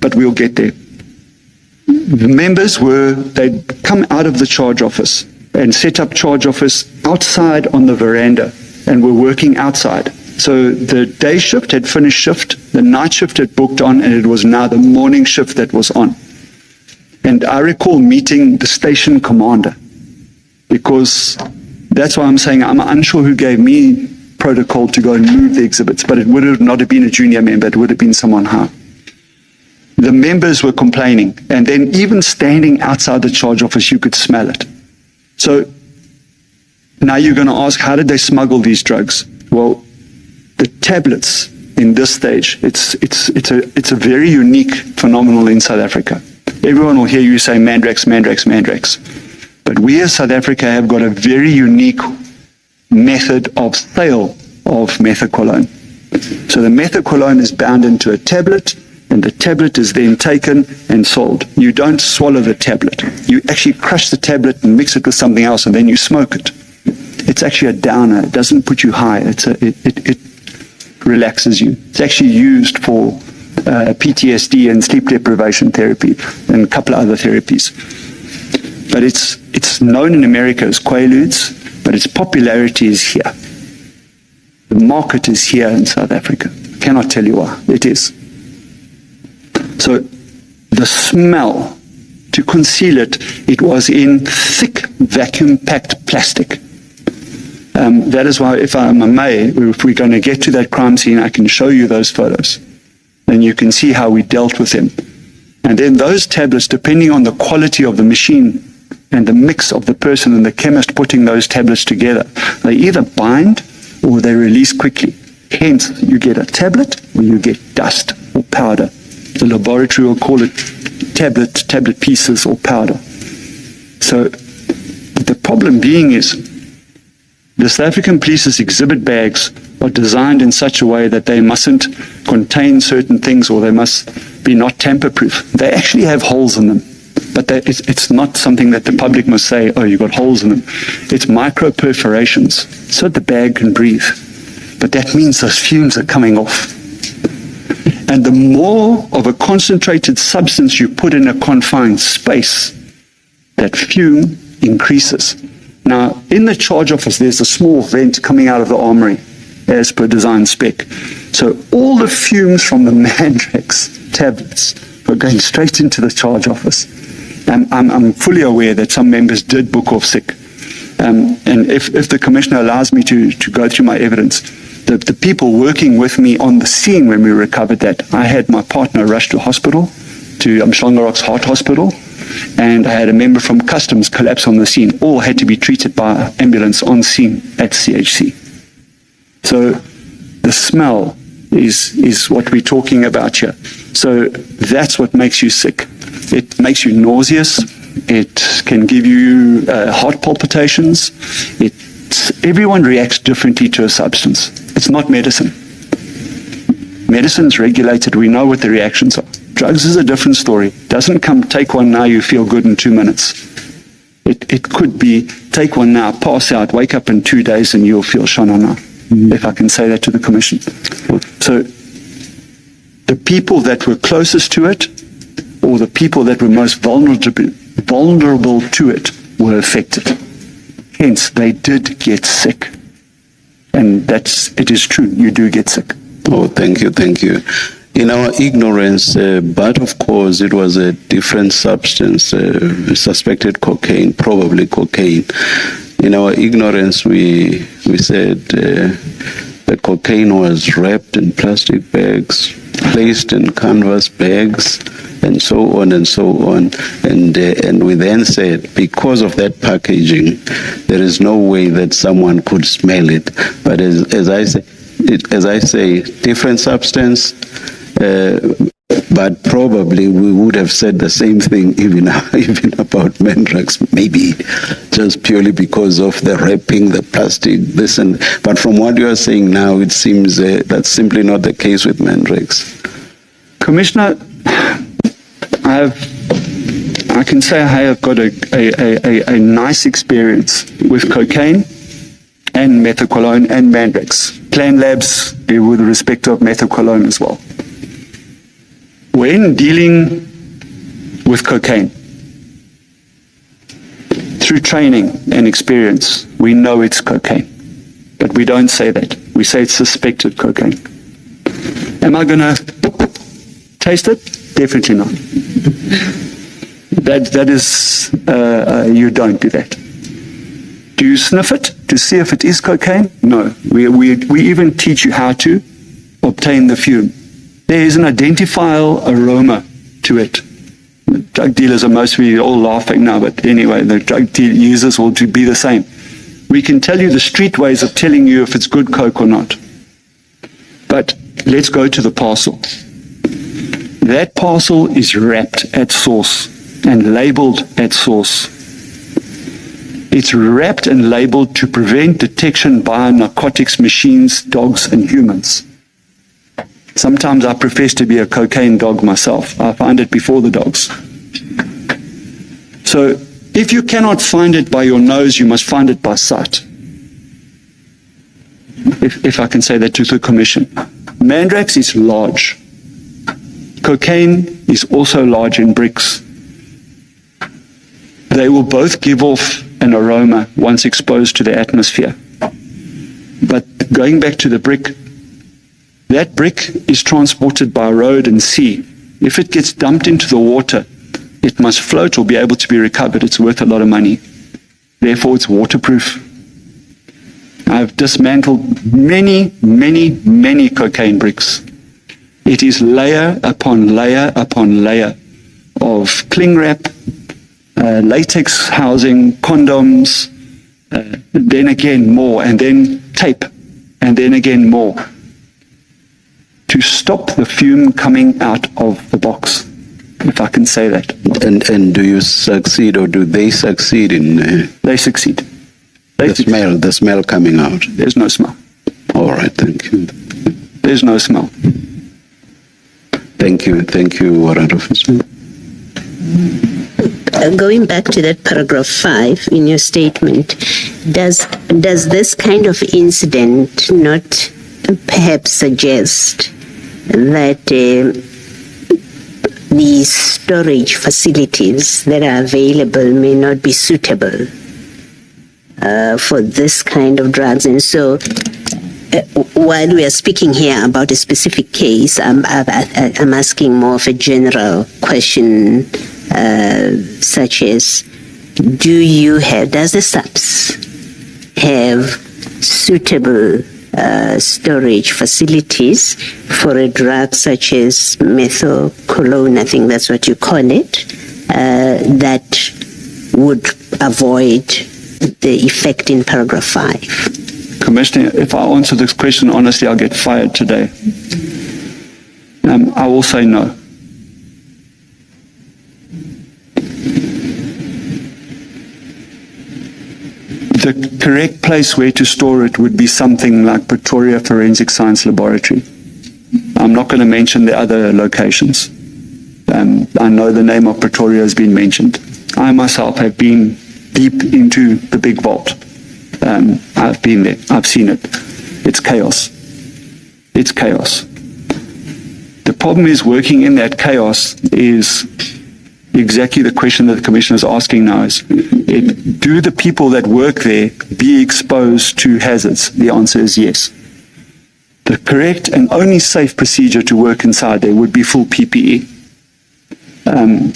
but we'll get there. The members they'd come out of the charge office and set up charge office outside on the veranda and were working outside. So the day shift had finished shift, the night shift had booked on, and it was now the morning shift that was on. And I recall meeting the station commander, because that's why I'm saying I'm unsure who gave me protocol to go and move the exhibits, but it would have not have been a junior member, it would have been someone high. The members were complaining, and then even standing outside the charge office, you could smell it. So now you're going to ask, how did they smuggle these drugs? Well, the tablets in this stage, it's a very unique phenomenon in South Africa. Everyone will hear you say Mandrax, Mandrax, Mandrax. But we as South Africa have got a very unique method of sale of methaqualone. So the methaqualone is bound into a tablet, and the tablet is then taken and sold. You don't swallow the tablet. You actually crush the tablet and mix it with something else, and then you smoke it. It's actually a downer. It doesn't put you high. It relaxes you. It's actually used for PTSD and sleep deprivation therapy and a couple of other therapies. But it's known in America as Quaaludes, but its popularity is here. The market is here in South Africa. I cannot tell you why. It is. So the smell, to conceal it, it was in thick vacuum-packed plastic. That is why, if I may, if we're going to get to that crime scene, I can show you those photos. And you can see how we dealt with them. And then those tablets, depending on the quality of the machine and the mix of the person and the chemist putting those tablets together, they either bind or they release quickly. Hence, you get a tablet or you get dust or powder. The laboratory will call it tablet pieces or powder. So the problem being is, the South African Police's exhibit bags are designed in such a way that they mustn't contain certain things, or they must be not tamper-proof. They actually have holes in them, but it's not something that the public must say, oh, you've got holes in them. It's micro perforations, so the bag can breathe. But that means those fumes are coming off. And the more of a concentrated substance you put in a confined space, that fume increases. Now, in the charge office, there's a small vent coming out of the armory, as per design spec. So all the fumes from the Mandrax tablets are going straight into the charge office. And I'm fully aware that some members did book off sick. And if the Commissioner allows me to go through my evidence, the people working with me on the scene when we recovered that, I had my partner rushed to hospital, to Umhlanga Heart Hospital, and I had a member from Customs collapse on the scene. All had to be treated by ambulance on scene at CHC. So the smell is what we're talking about here. So that's what makes you sick. It makes you nauseous. It can give you heart palpitations. Everyone reacts differently to a substance. It's not medicine. Medicine's regulated. We know what the reactions are. Drugs is a different story. Doesn't come, take one now, you feel good in 2 minutes. It could be, take one now, pass out, wake up in 2 days and you'll feel shanana, if I can say that to the Commission. So the people that were closest to it, or the people that were most vulnerable to it, were affected. Hence, they did get sick. And it is true, you do get sick. Oh, thank you, thank you. In our ignorance, but of course it was a different substance, suspected cocaine, probably cocaine. In our ignorance, we said the cocaine was wrapped in plastic bags, placed in canvas bags, and so on and so on. And we then said, because of that packaging, there is no way that someone could smell it. But as I say, different substance. But probably we would have said the same thing even about Mandrax, maybe just purely because of the wrapping, the plastic, this and. But from what you are saying now, it seems that's simply not the case with Mandrax. Commissioner, I can say I have got a nice experience with cocaine and methaqualone and Mandrax. Plan labs with respect to methaqualone as well. When dealing with cocaine, through training and experience, we know it's cocaine. But we don't say that. We say it's suspected cocaine. Am I going to taste it? Definitely not. That is, you don't do that. Do you sniff it to see if it is cocaine? No. We even teach you how to obtain the fume. There is an identifiable aroma to it. Drug dealers are mostly all laughing now, but anyway, the drug users will be the same. We can tell you the street ways of telling you if it's good coke or not. But let's go to the parcel. That parcel is wrapped at source and labeled at source. It's wrapped and labeled to prevent detection by narcotics machines, dogs, and humans. Sometimes I profess to be a cocaine dog myself. I find it before the dogs. So if you cannot find it by your nose, you must find it by sight. If I can say that to the Commission. Mandrax is large. Cocaine is also large in bricks. They will both give off an aroma once exposed to the atmosphere. But going back to the brick, that brick is transported by road and sea. If it gets dumped into the water, it must float or be able to be recovered. It's worth a lot of money. Therefore, it's waterproof. I've dismantled many, many, many cocaine bricks. It is layer upon layer upon layer of cling wrap, latex housing, condoms, then again more, and then tape, and then again more, to stop the fume coming out of the box, if I can say that. And do you succeed, or do they succeed in They succeed. the smell coming out? There's no smell. All right, thank you. There's no smell. Thank you, Warrant Officer. Going back to that paragraph 5 in your statement, does this kind of incident not perhaps suggest that the storage facilities that are available may not be suitable for this kind of drugs? And so while we are speaking here about a specific case, I'm asking more of a general question, such as, does the SAPS have suitable storage facilities for a drug such as methylcolone, I think that's what you call it, that would avoid the effect in paragraph 5? Commissioner, if I answer this question honestly, I'll get fired today. I will say no. The correct place where to store it would be something like Pretoria Forensic Science Laboratory. I'm not going to mention the other locations. I know the name of Pretoria has been mentioned. I myself have been deep into the big vault. I've been there. I've seen it. It's chaos. It's chaos. The problem is working in that chaos is exactly the question that the Commissioner is asking now is, do the people that work there be exposed to hazards? The answer is yes. The correct and only safe procedure to work inside there would be full PPE.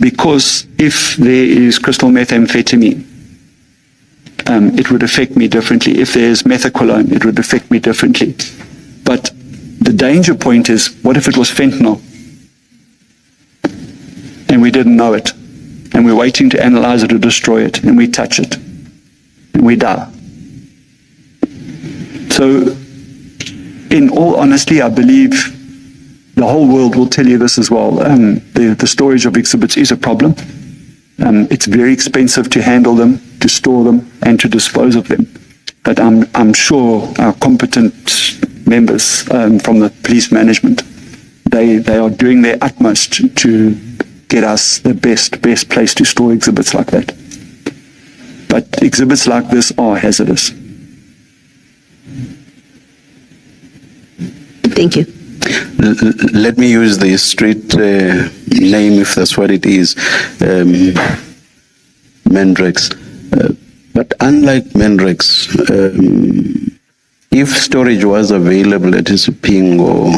Because if there is crystal methamphetamine, it would affect me differently. If there's methacolone, it would affect me differently. But the danger point is, what if it was fentanyl? And we didn't know it. And we're waiting to analyze it or destroy it. And we touch it. And we die. So, in all honesty, I believe the whole world will tell you this as well. The storage of exhibits is a problem. It's very expensive to handle them, to store them, and to dispose of them. But I'm sure our competent members from the police management, they are doing their utmost to get us the best place to store exhibits like that. But exhibits like this are hazardous. Thank you. let me use the street name, if that's what it is, Mendrex. But unlike Mendrex, if storage was available at Isipingo,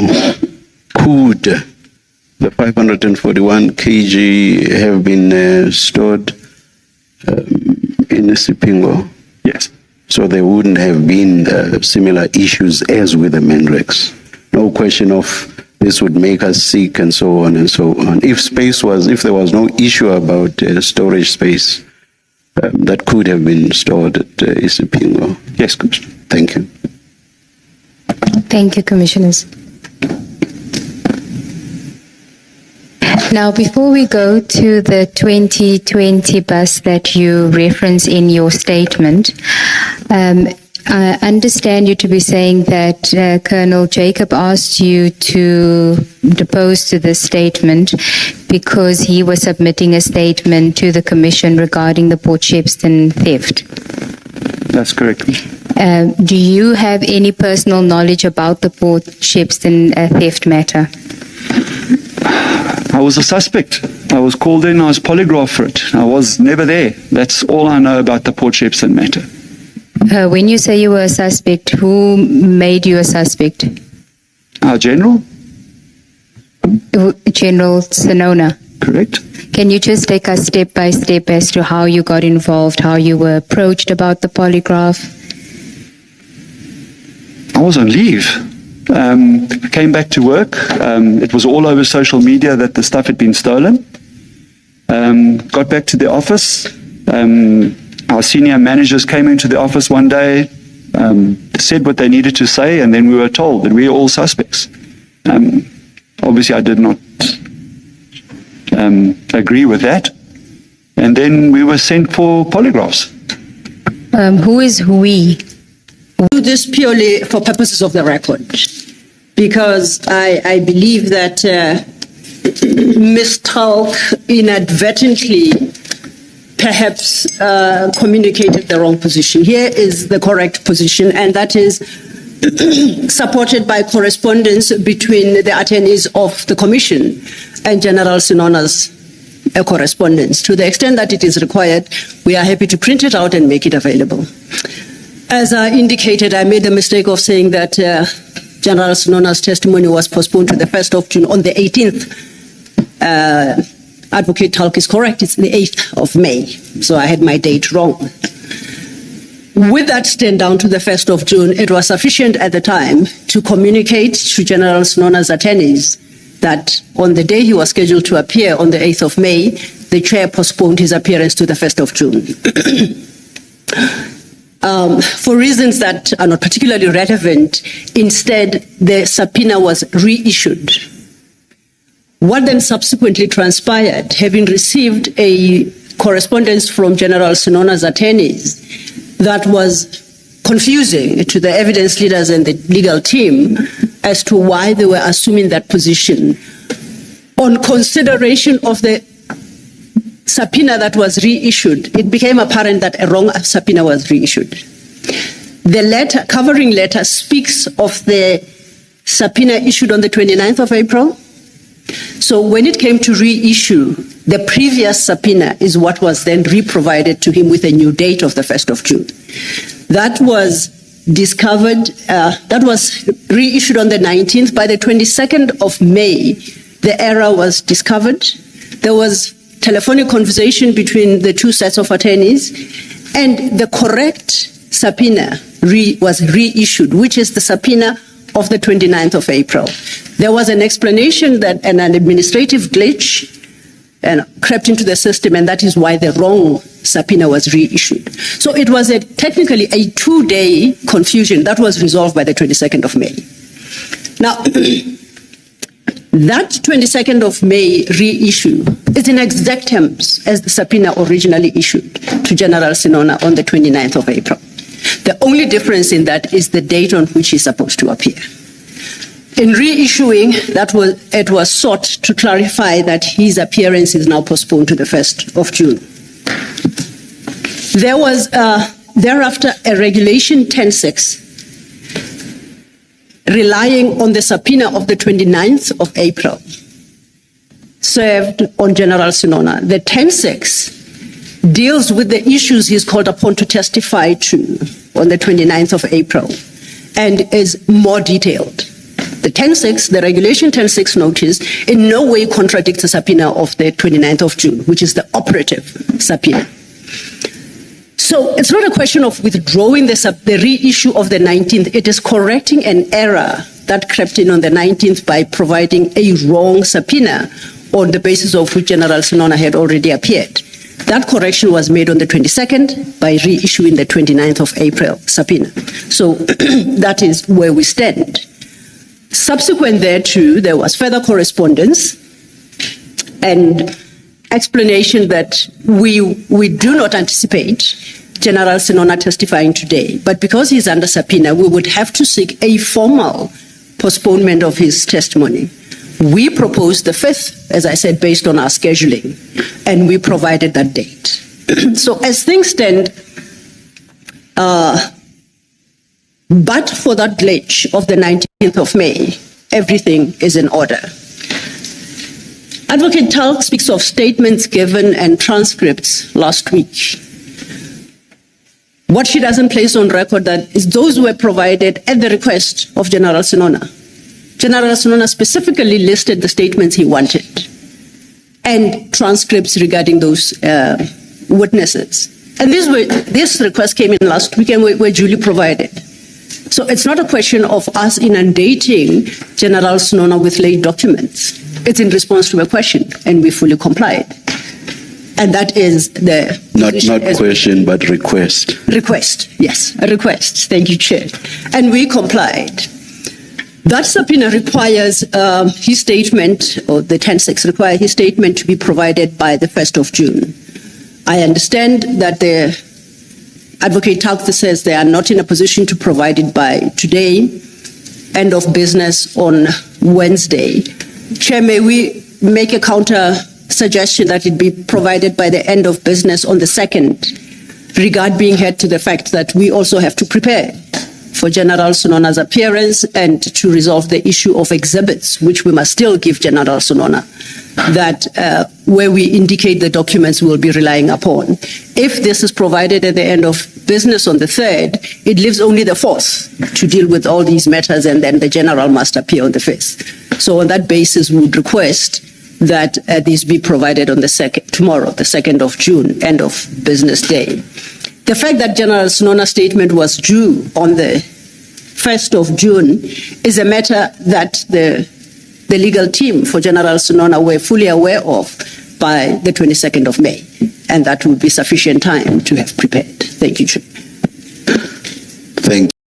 could the 541 kg have been stored in Isipingo? Yes. So there wouldn't have been similar issues as with the Mendrex. No question of this would make us sick and so on and so on. If there was no issue about storage space, that could have been stored at Isipingo. Yes, Commissioner. Thank you. Thank you, Commissioners. Now, before we go to the 2020 bus that you reference in your statement, I understand you to be saying that Colonel Jacob asked you to depose to this statement because he was submitting a statement to the Commission regarding the Port Shepstone theft. That's correct. Do you have any personal knowledge about the Port Shepstone theft matter? I was a suspect. I was called in, I was polygraphed for it. I was never there. That's all I know about the Port Shepstone matter. When you say you were a suspect, who made you a suspect? Our general? General Sinona. Correct. Can you just take us step by step as to how you got involved, how you were approached about the polygraph? I was on leave. Came back to work. It was all over social media that the stuff had been stolen. Got back to the office. Our senior managers came into the office one day, said what they needed to say, and then we were told that we are all suspects. Obviously, I did not agree with that. And then we were sent for polygraphs. Who is we? Do this purely for purposes of the record, because I believe that Ms. Talk inadvertently perhaps communicated the wrong position. Here is the correct position, and that is supported by correspondence between the attorneys of the Commission and General Sinona's correspondence. To the extent that it is required, we are happy to print it out and make it available. As I indicated, I made the mistake of saying that General Sinona's testimony was postponed to the 1st of June. On the 18th, Advocate Talk is correct, it's the 8th of May, so I had my date wrong. With that stand down to the 1st of June, it was sufficient at the time to communicate to General Sinona's attorneys that on the day he was scheduled to appear on the 8th of May, the chair postponed his appearance to the 1st of June. For reasons that are not particularly relevant, instead, the subpoena was reissued. What then subsequently transpired, having received a correspondence from General Sinona's attorneys that was confusing to the evidence leaders and the legal team as to why they were assuming that position, on consideration of the subpoena that was reissued, it became apparent that a wrong subpoena was reissued. The letter, covering letter, speaks of the subpoena issued on the 29th of April. So when it came to reissue, the previous subpoena is what was then reprovided to him with a new date of the 1st of June. That was discovered, that was reissued on the 19th. By the 22nd of May, the error was discovered. There was telephonic conversation between the two sets of attorneys, and the correct subpoena was reissued, which is the subpoena of the 29th of April. There was an explanation that an administrative glitch crept into the system, and that is why the wrong subpoena was reissued. So it was technically a 2-day confusion that was resolved by the 22nd of May. Now, that 22nd of May reissue is in exact terms as the subpoena originally issued to General Sinona on the 29th of April. The only difference in that is the date on which he's supposed to appear. In reissuing, it was sought to clarify that his appearance is now postponed to the 1st of June. There was thereafter a Regulation 10.6 relying on the subpoena of the 29th of April, served on General Sinona. The 10-6 deals with the issues he's called upon to testify to on the 29th of April and is more detailed. The 10-6, the regulation 10-6 notice, in no way contradicts the subpoena of the 29th of June, which is the operative subpoena. So it's not a question of withdrawing the reissue of the 19th. It is correcting an error that crept in on the 19th by providing a wrong subpoena on the basis of which General Sinona had already appeared. That correction was made on the 22nd by reissuing the 29th of April subpoena. So that is where we stand. Subsequent thereto, there was further correspondence and explanation that we do not anticipate General Sinona testifying today, but because he's under subpoena, we would have to seek a formal postponement of his testimony. We proposed the 5th, as I said, based on our scheduling, and we provided that date. So as things stand, but for that glitch of the 19th of May, everything is in order. Advocate Talk speaks of statements given and transcripts last week. What she doesn't place on record that is those were provided at the request of General Sinona. General Sinona specifically listed the statements he wanted and transcripts regarding those witnesses. And this request came in last week and were duly provided. So it's not a question of us inundating General Sinona with late documents. It's in response to a question, and we fully complied. And that is the... Not question, but request. Request, yes, a request. Thank you, Chair. And we complied. That subpoena requires his statement, or the 10-6 require his statement to be provided by the 1st of June. I understand that the Advocate Talkter says they are not in a position to provide it by today, end of business on Wednesday. Chair, may we make a counter suggestion that it be provided by the end of business on the 2nd, regard being had to the fact that we also have to prepare for General Sinona's appearance and to resolve the issue of exhibits, which we must still give General Sinona, that where we indicate the documents we'll be relying upon. If this is provided at the end of business on the 3rd, it leaves only the 4th to deal with all these matters, and then the General must appear on the 5th. So on that basis, we would request that these be provided on the 2nd, tomorrow, the 2nd of June, end of business day. The fact that General Sinona's statement was due on the 1st of June is a matter that the legal team for General Sinona were fully aware of by the 22nd of May, and that would be sufficient time to have prepared. Thank you, Chair. Thank you.